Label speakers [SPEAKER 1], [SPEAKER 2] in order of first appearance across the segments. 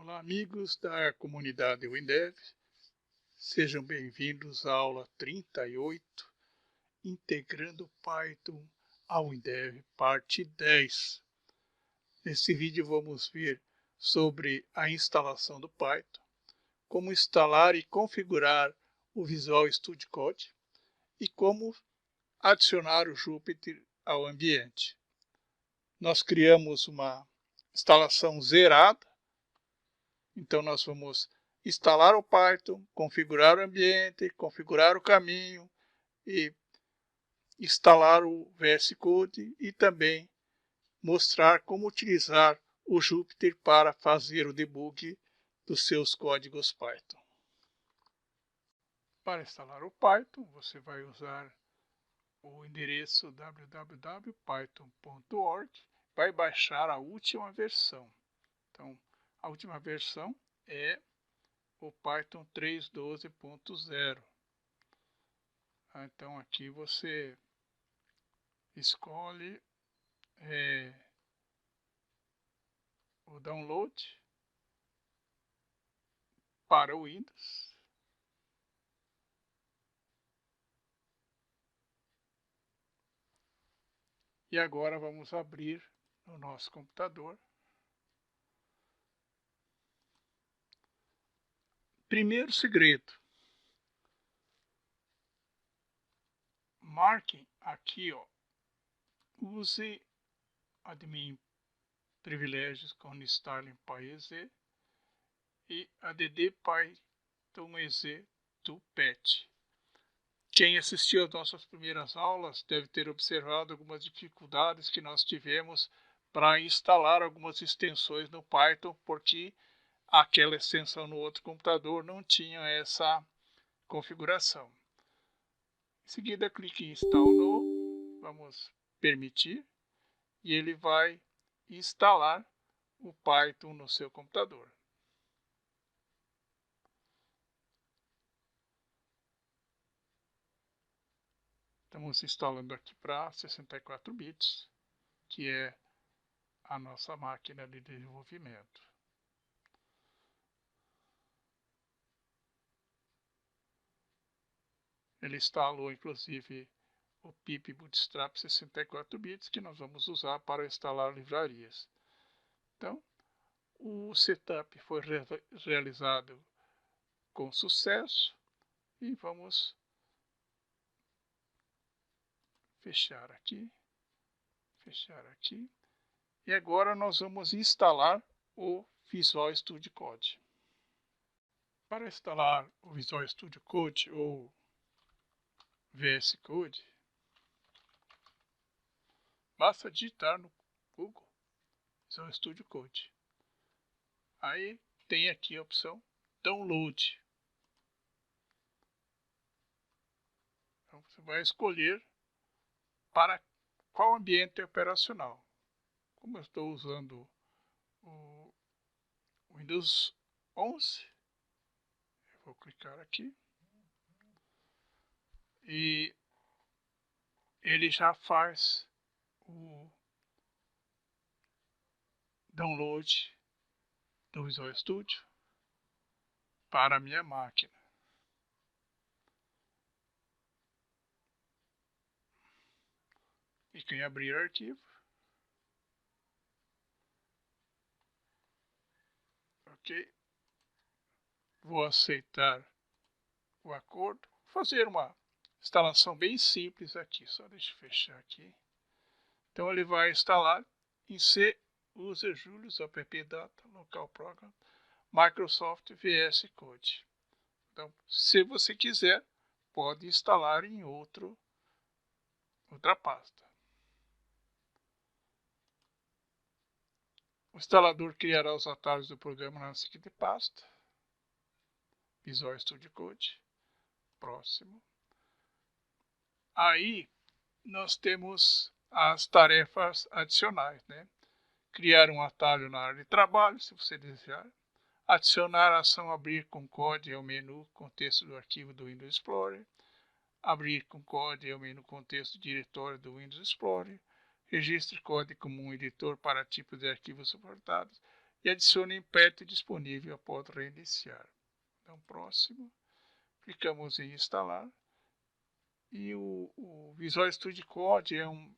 [SPEAKER 1] Olá, amigos da comunidade Windev, sejam bem-vindos à aula 38, Integrando Python ao Windev, parte 10. Neste vídeo vamos ver sobre a instalação do Python, como instalar e configurar o Visual Studio Code e como adicionar o Jupyter ao ambiente. Nós criamos uma instalação zerada. Então, nós vamos instalar o Python, configurar o ambiente, configurar o caminho e instalar o VS Code e também mostrar como utilizar o Jupyter para fazer o debug dos seus códigos Python. Para instalar o Python, você vai usar o endereço www.python.org, vai baixar a última versão. Então, a última versão é o Python 3.12.0. Então aqui você escolhe o download para o Windows. E agora vamos abrir no nosso computador. Primeiro segredo. Marque aqui, use admin privilégios com styling PyEZ e add Python EZ to patch. Quem assistiu às nossas primeiras aulas deve ter observado algumas dificuldades que nós tivemos para instalar algumas extensões no Python, porque aquela extensão no outro computador não tinha essa configuração. Em seguida, clique em Install No, vamos permitir, e ele vai instalar o Python no seu computador. Estamos instalando aqui para 64 bits, que é a nossa máquina de desenvolvimento. Ele instalou inclusive o pip bootstrap 64 bits, que nós vamos usar para instalar livrarias. Então, o setup foi realizado com sucesso e vamos fechar aqui. E agora nós vamos instalar o Visual Studio Code. Para instalar o Visual Studio Code ou VS Code, basta digitar no Google Visual Studio Code. Aí tem aqui a opção Download. Então você vai escolher para qual ambiente operacional. Como eu estou usando o Windows 11, eu vou clicar aqui e ele já faz o download do Visual Studio para a minha máquina. E em abrir arquivo. Ok. Vou aceitar o acordo. Vou fazer uma instalação bem simples aqui. Só deixa eu fechar aqui. Então ele vai instalar em C user Julius app data local program Microsoft VS Code. Então, se você quiser, pode instalar em outra pasta. O instalador criará os atalhos do programa na seguinte pasta. Visual Studio Code. Próximo. Aí nós temos as tarefas adicionais, né? Criar um atalho na área de trabalho, se você desejar. Adicionar a ação abrir com código ao menu contexto do arquivo do Windows Explorer. Abrir com código ao menu contexto do diretório do Windows Explorer. Registre código como um editor para tipos de arquivos suportados. e adicione em PET disponível após reiniciar. Então, próximo, clicamos em instalar. E o Visual Studio Code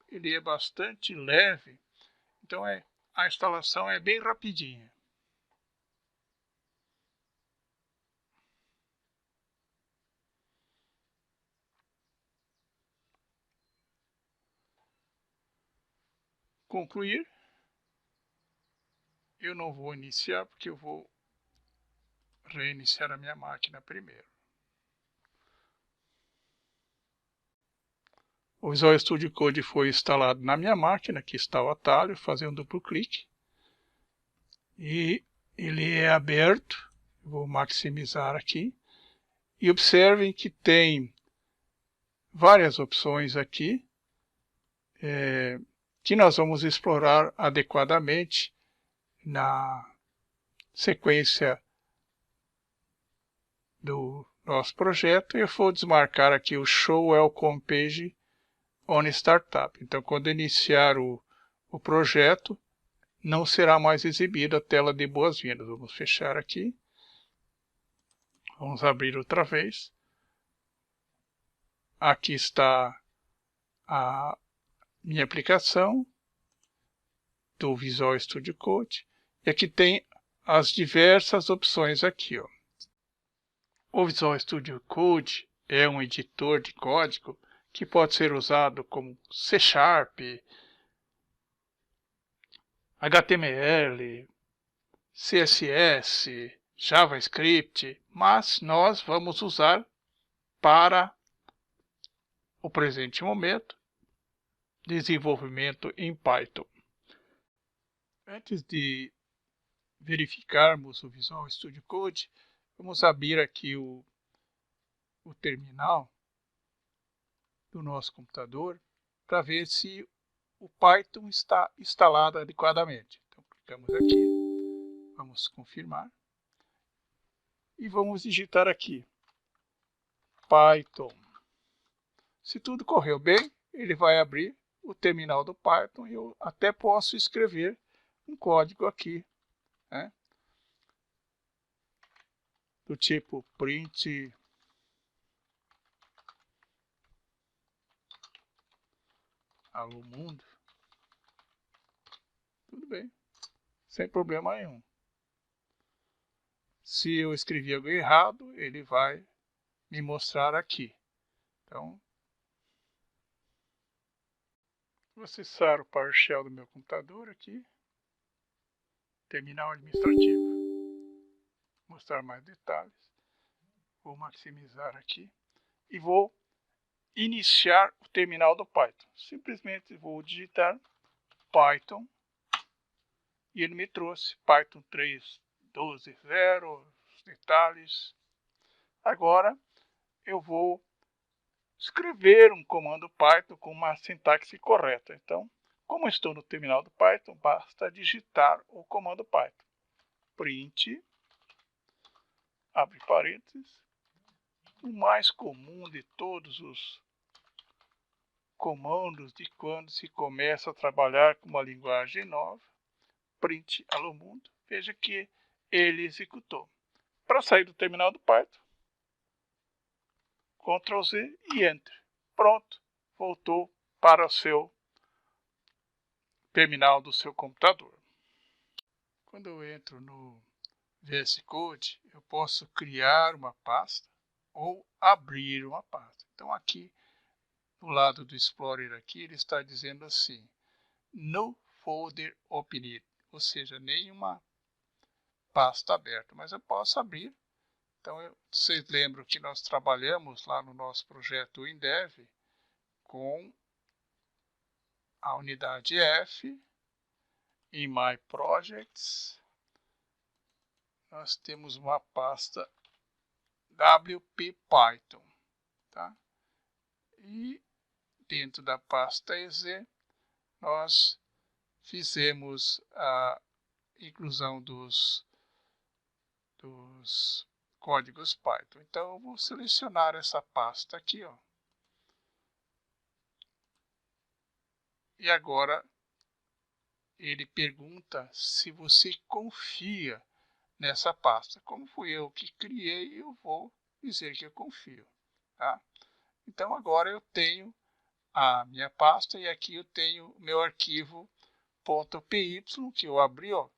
[SPEAKER 1] ele é bastante leve, então a instalação é bem rapidinha. Concluir. Eu não vou iniciar porque eu vou reiniciar a minha máquina primeiro. O Visual Studio Code foi instalado na minha máquina, aqui está o atalho, fazer um duplo clique. E ele é aberto, vou maximizar aqui. E observem que tem várias opções aqui, que nós vamos explorar adequadamente na sequência do nosso projeto. Eu vou desmarcar aqui o Show Welcome Page on Startup. Então, quando iniciar o projeto, não será mais exibida a tela de boas-vindas. Vamos fechar aqui. Vamos abrir outra vez. Aqui está a minha aplicação do Visual Studio Code. E aqui tem as diversas opções aqui, ó. O Visual Studio Code é um editor de código que pode ser usado como C#, HTML, CSS, JavaScript, mas nós vamos usar para o presente momento desenvolvimento em Python. Antes de verificarmos o Visual Studio Code, vamos abrir aqui o terminal do nosso computador para ver se o Python está instalado adequadamente. Então, clicamos aqui, vamos confirmar e vamos digitar aqui Python. Se tudo correu bem, ele vai abrir o terminal do Python e eu até posso escrever um código aqui, né, do tipo print alô mundo. Tudo bem, sem problema nenhum. Se eu escrevi algo errado, ele vai me mostrar aqui. Então, vou acessar o PowerShell do meu computador aqui, terminal administrativo, mostrar mais detalhes. Vou maximizar aqui e vou iniciar o terminal do Python. Simplesmente vou digitar Python e ele me trouxe Python 3.12.0, os detalhes. Agora eu vou escrever um comando Python com uma sintaxe correta. Então, como estou no terminal do Python, basta digitar o comando Python. Print, abre parênteses, o mais comum de todos os comandos de quando se começa a trabalhar com uma linguagem nova, print alô mundo. Veja que ele executou. Para sair do terminal do Python, Ctrl Z e Enter. Pronto, voltou para o seu terminal do seu computador. Quando eu entro no VS Code, eu posso criar uma pasta ou abrir uma pasta. Então aqui, do lado do Explorer aqui, ele está dizendo assim, no folder opened, ou seja, nenhuma pasta aberta, mas eu posso abrir. Então, vocês lembram que nós trabalhamos lá no nosso projeto WinDev com a unidade F. Em My Projects, nós temos uma pasta WP Python, tá? E dentro da pasta EZ, nós fizemos a inclusão dos códigos Python. Então, eu vou selecionar essa pasta aqui, ó. E agora ele pergunta se você confia nessa pasta. Como fui eu que criei, eu vou dizer que eu confio. Tá? Então agora eu tenho a minha pasta e aqui eu tenho o meu arquivo .py que eu abri, ó,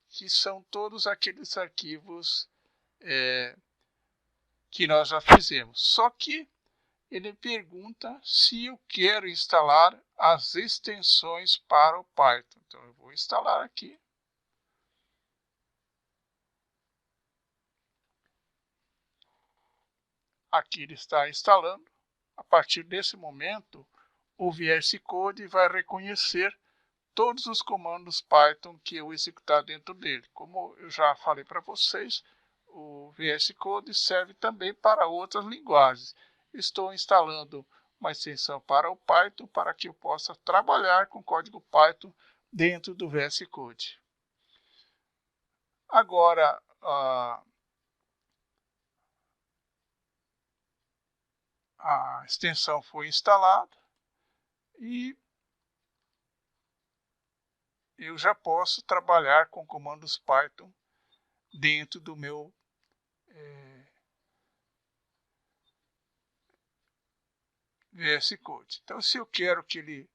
[SPEAKER 1] que são todos aqueles arquivos que nós já fizemos. Só que ele pergunta se eu quero instalar as extensões para o Python. Então eu vou instalar aqui. Aqui ele está instalando. A partir desse momento, o VS Code vai reconhecer todos os comandos Python que eu executar dentro dele. Como eu já falei para vocês, o VS Code serve também para outras linguagens. Estou instalando uma extensão para o Python para que eu possa trabalhar com código Python dentro do VS Code. Agora, a extensão foi instalada e eu já posso trabalhar com comandos Python dentro do meu VS Code. Então, se eu quero que ele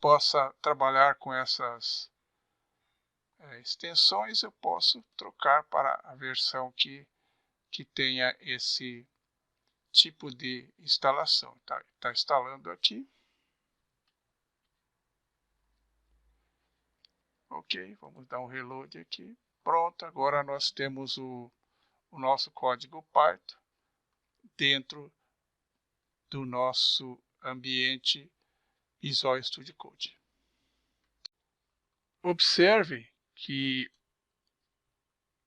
[SPEAKER 1] possa trabalhar com essas extensões, eu posso trocar para a versão que tenha esse tipo de instalação. Tá instalando aqui. Ok, vamos dar um reload aqui. Pronto, agora nós temos o nosso código Python dentro do nosso ambiente Visual Studio Code. Observe que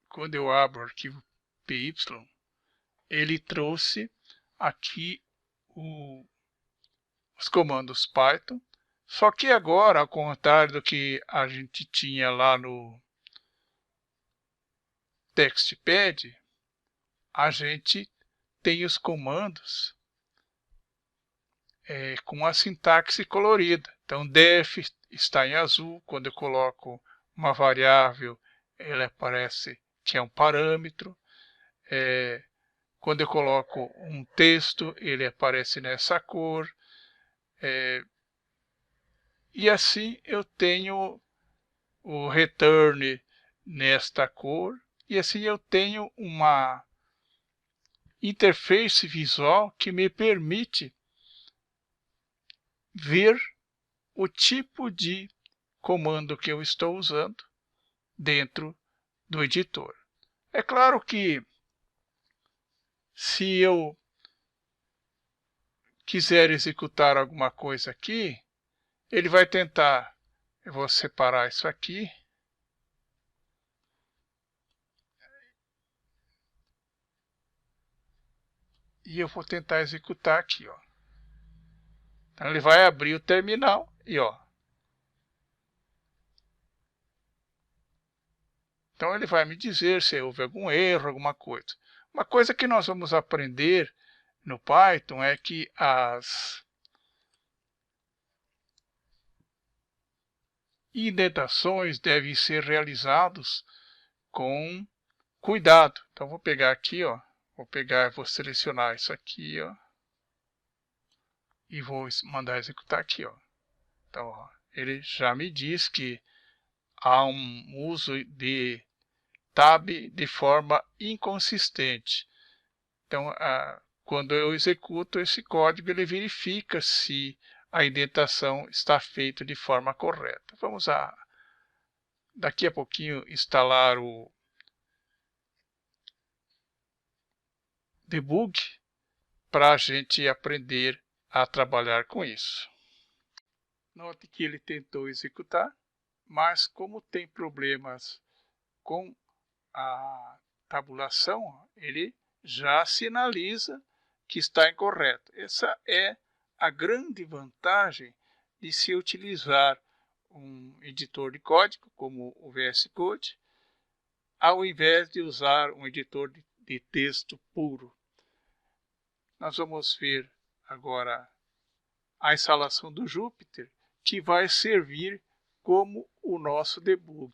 [SPEAKER 1] quando eu abro o arquivo py, ele trouxe aqui os comandos Python, só que agora, ao contrário do que a gente tinha lá no TextPad, a gente tem os comandos com a sintaxe colorida. Então, def está em azul. Quando eu coloco uma variável, ela aparece que é um parâmetro. Quando eu coloco um texto, ele aparece nessa cor. E assim eu tenho o return nesta cor. E assim eu tenho uma interface visual que me permite ver o tipo de comando que eu estou usando dentro do editor. É claro que se eu quiser executar alguma coisa aqui, ele vai tentar, eu vou separar isso aqui, e eu vou tentar executar aqui, ó. Então ele vai abrir o terminal e ó. Então ele vai me dizer se houve algum erro, alguma coisa. Uma coisa que nós vamos aprender no Python é que as indentações devem ser realizadas com cuidado. Então vou pegar aqui, ó, vou selecionar isso aqui, ó, e vou mandar executar aqui, ó. Então, ó, ele já me diz que há um uso de tab de forma inconsistente. Então, quando eu executo esse código, ele verifica se a indentação está feita de forma correta. Vamos daqui a pouquinho instalar o debug para a gente aprender a trabalhar com isso. Note que ele tentou executar, mas como tem problemas com a tabulação, ele já sinaliza que está incorreto. Essa é a grande vantagem de se utilizar um editor de código como o VS Code, ao invés de usar um editor de texto puro. nós vamos ver agora a instalação do Jupyter, que vai servir como o nosso debug.